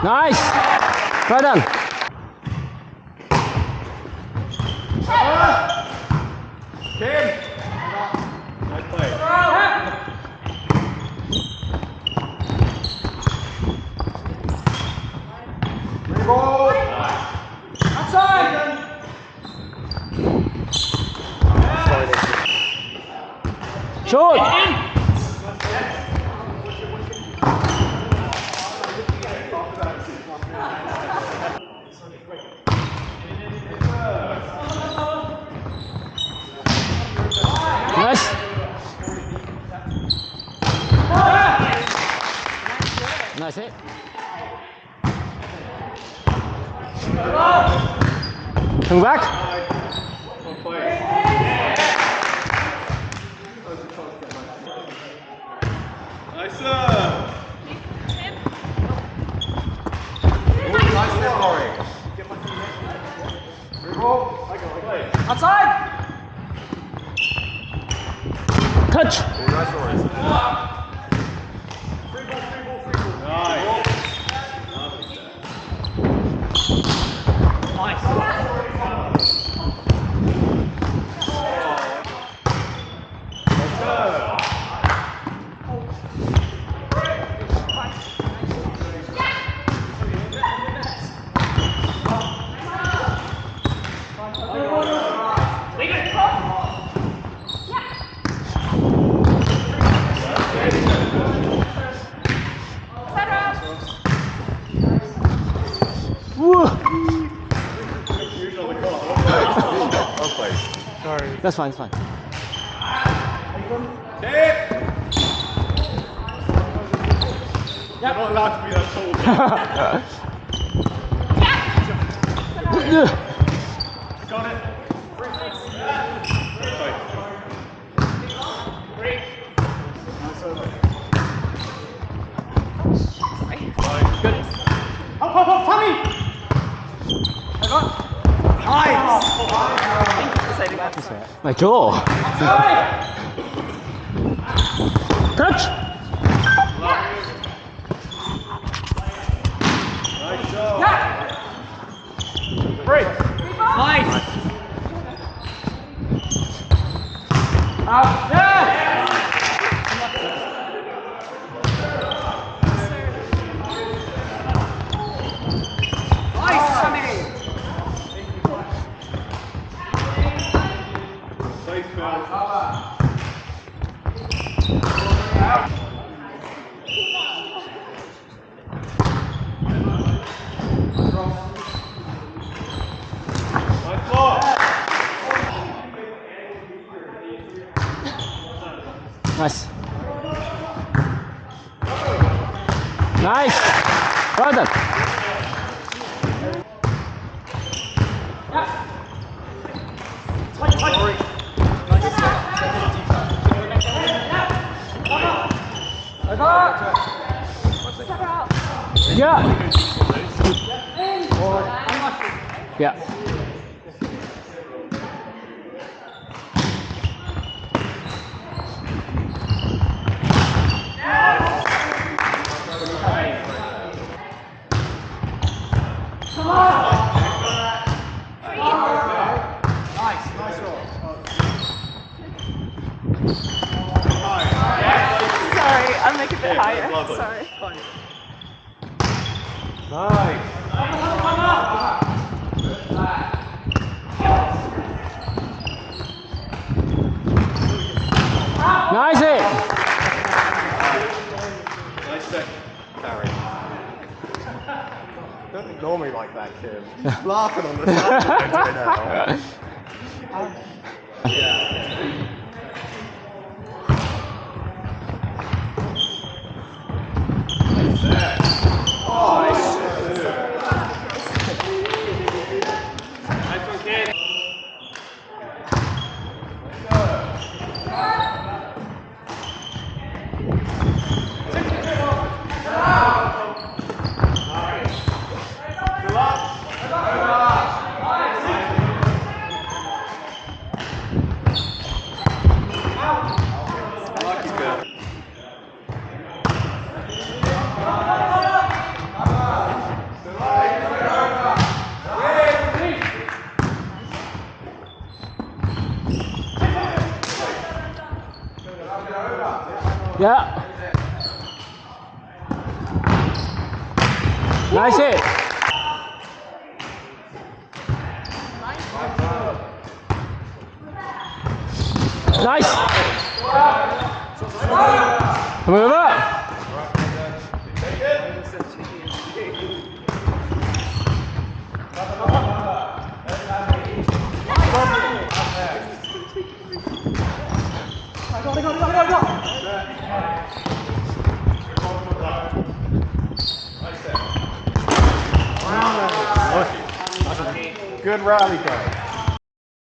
Nice. Well done. Kim. Nice play. Ball. Outside. Short. Nice. Nice hit. Come back. Nice. Outside. Touch. Sorry. That's fine, that's fine. You're not allowed to be that tall. Got it. Good. Up, Tommy. I got. Nice. My jaw. Touch. Nice job. Break. Nice. Out. Yeah. Nice, Tommy. Safe foul. Nice ball. Nice. Nice. Well done. Yeah. Yeah. Sorry, I'll make it a bit higher. Sorry. Nice. Nice hit. Nice set, Carrie. Don't ignore me like that, Kim. Just laughing on the side right now. Nice one, kid. Yeah. Nice hit. Nice. Move up. Good rally, Carrie.